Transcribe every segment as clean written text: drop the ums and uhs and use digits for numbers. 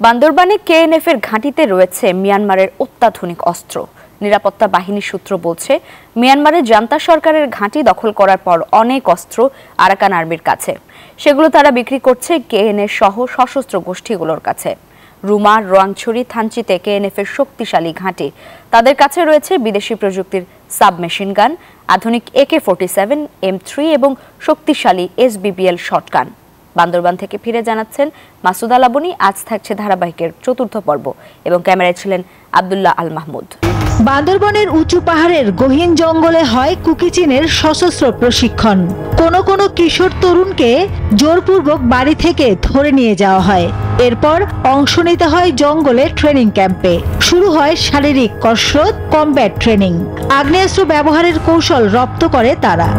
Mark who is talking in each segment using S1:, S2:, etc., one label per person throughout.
S1: বান্দরবানে KNF এর ঘাঁটিতে রয়েছে মিয়ানমারের অত্যাধুনিক অস্ত্র। নিরাপত্তা বাহিনীর সূত্র বলছে, মিয়ানমারের জান্তা সরকারের ঘাঁটি দখল করার পর অনেক অস্ত্র আরাকান আর্মির কাছে। সেগুলো তারা বিক্রি করছে কেএনএফ সহ সশস্ত্র গোষ্ঠীগুলোর কাছে। রুমা, রোয়াংছড়ি, থানচিতে কেএনএফ এর শক্তিশালী ঘাঁটি। তাদের কাছে রয়েছে বিদেশি প্রযুক্তির সাবমেশিন গান, আধুনিক AK-47, M3 এবং শক্তিশালী SBBL শটগান। বান্দরবান থেকে ফিরে জানাচ্ছেন মাসুদা লাবনী। আজ থাকছে ধারাবাহিকের চতুর্থ পর্ব এবং ক্যামেরায় ছিলেন আব্দুল্লাহ আল মাহমুদ।
S2: বান্দরবানের উঁচু পাহাড়ের গহীন জঙ্গলে হয় কুকিচিনের সশস্ত্র প্রশিক্ষণ। কোন কিশোর তরুণকে জোরপূর্বক বাড়ি থেকে ধরে নিয়ে যাওয়া হয়। এরপর অংশ নিতে হয় জঙ্গলে ট্রেনিং ক্যাম্পে। শুরু হয় শারীরিক কসরত, কমব্যাট ট্রেনিং। আগ্নেয়াস্ত্র ব্যবহারের কৌশল রপ্ত করে তারা।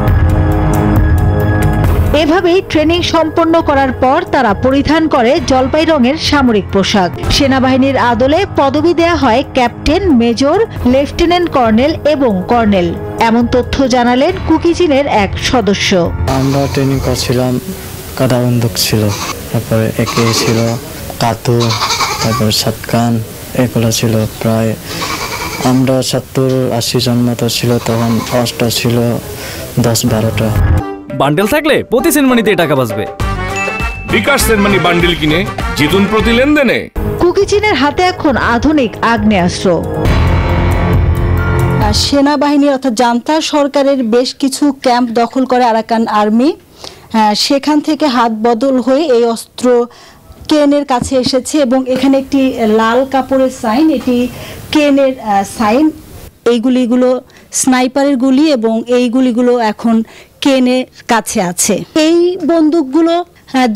S2: এভাবেই ট্রেনিং সম্পন্ন করার পর তারা পরিধান করে জলপাই রঙের সামরিক পোশাক। সেনাবাহিনীর আদলে পদবি দেয়া হয় ক্যাপ্টেন, মেজর, লেফটেন্যান্ট কর্নেল এবং কর্নেল। এমন তথ্য জানালেন কুকিচিনের এক সদস্য।
S3: আমরা ট্রেনিং করছিলাম, কাদা বন্দুক ছিল, তারপরে একে ছিল, কাতু, তারপরে শটগান, এগুলো ছিল। প্রায় আমরা 70-80 জন মতো ছিল তখন। অস্ত্র ছিল 10-12টা।
S4: বান্ডেল থাকলে প্রতি সেনমানিতে টাকা বাঁচবে।
S5: বিকাশ সেনমানি বান্ডেল কিনে জিতুন প্রতি লেনদেনে।
S2: কুকিচিনের হাতে এখন আধুনিক আগ্নেয়াস্ত্র।
S6: সেনাবাহিনী অর্থাৎ জান্তা সরকারের বেশ কিছু ক্যাম্প দখল করে আরাকান আর্মি। সেখান থেকে হাত বদল হয়ে এই অস্ত্র কেএনএর কাছে এসেছে এবং এখানে একটি লাল কাপড়ের সাইন, এটি কেএনএর সাইন। এইগুলিগুলো স্নাইপারের গুলি এবং এই গুলিগুলো এখন কেএনএর কাছে আছে। এই বন্দুকগুলো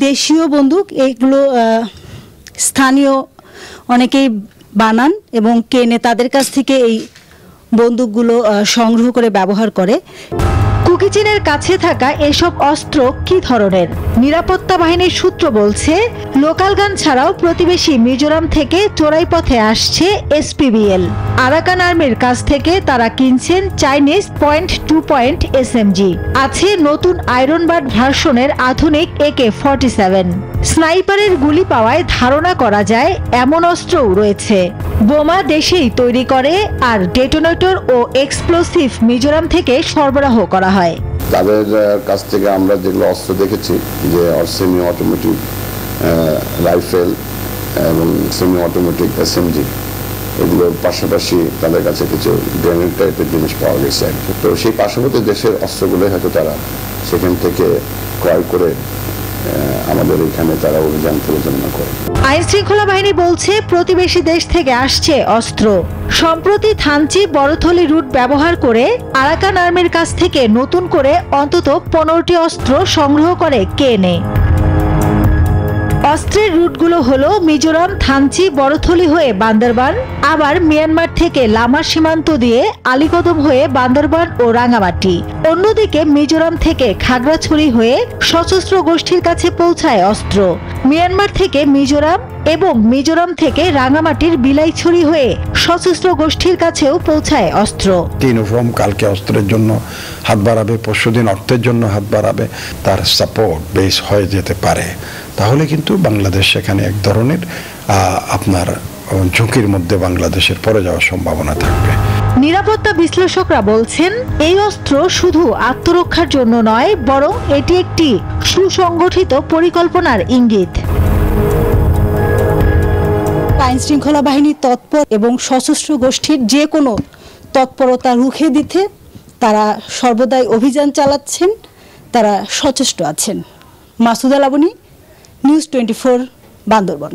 S6: দেশীয় বন্দুক, এইগুলো স্থানীয় অনেকেই বানান এবং কেএনএ তাদের কাছ থেকে এই বন্দুকগুলো সংগ্রহ করে ব্যবহার করে। কুকিচিনের কাছে থাকা এসব অস্ত্র কি ধরনের? নিরাপত্তা বাহিনীর সূত্র বলছে, লোকাল গান ছাড়াও প্রতিবেশী মিজোরাম থেকে চোরাই পথে আসছে SPBL। আরাকান আর্মির কাছ থেকে তারা কিনছেন চাইনিজ .2 SMG। আছে নতুন আয়রন বার্ড ভার্সনের আধুনিক AK-47। স্নাইপারের গুলি পাওয়ায় ধারণা করা যায় এমন অস্ত্রও রয়েছে। বোমা দেশেই তৈরি করে আর ডেটোনেটর ও এক্সপ্লোসিভ মিজোরাম থেকে সরবরাহ করা হয়।
S7: তাদের কাছ থেকে আমরা যেগুলো অস্ত্র দেখেছি, যে সেমি অটোমেটিক রাইফেল এবং সেমি অটোমেটিক SMG, এগুলোর পাশাপাশি তাদের কাছে কিছু গ্রেনেড টাইপের জিনিস পাওয়া গেছে। তো সেই পার্শ্ববর্তী দেশের অস্ত্রগুলো হয়তো তারা সেখান থেকে ক্রয় করে আমাদের এখানে তারা অভিযান পরিচালনা করে।
S2: আইন শৃঙ্খলা বাহিনী বলছে, প্রতিবেশী দেশ থেকে আসছে অস্ত্র। সম্প্রতি থানচি বড়থলি রুট ব্যবহার করে আরাকান আর্মির কাছ থেকে নতুন করে অন্তত 15টি অস্ত্র সংগ্রহ করে কেএনএ। অস্ত্রের রুটগুলো হলো মিজোরাম, থানচি, বড়থলি হয়ে বান্দরবান, আবার মিয়ানমার থেকে লামা সীমান্ত দিয়ে আলীকদম হয়ে বান্দরবান ও রাঙামাটি। অন্যদিকে মিজোরাম থেকে খাগড়াছড়ি হয়ে সশস্ত্র গোষ্ঠীর কাছে পৌঁছায় অস্ত্র। মিয়ানমার থেকে মিজোরাম এবং মিজোরাম থেকে রাঙামাটির বিলাইছড়ি হয়ে সশস্ত্র গোষ্ঠীর কাছেও পৌঁছায় অস্ত্র।
S8: ইউনিফর্ম কালকে অস্ত্রের জন্য হাত বাড়াবে, পরশুদিন অর্থের জন্য হাত বাড়াবে, তার সাপোর্ট বেস হয়ে যেতে পারে। তাহলে কিন্তু বাংলাদেশ সেখানে এক ধরনের আপনার ঝুঁকির মধ্যে বাংলাদেশের পড়ে যাওয়ার সম্ভাবনা থাকবে।
S2: নিরাপত্তা বিশ্লেষকরা বলছেন, এই অস্ত্র শুধু আত্মরক্ষার জন্য নয়, বরং এটি একটি সুসংগঠিত পরিকল্পনার ইঙ্গিত।
S6: আইন শৃঙ্খলা বাহিনী তৎপর এবং সশস্ত্র গোষ্ঠীর যে কোনো তৎপরতা রুখে দিতে তারা সর্বদাই অভিযান চালাচ্ছেন, তারা সচেষ্ট আছেন। মাসুদা লাবনী, নিউজ 24, বান্দরবান।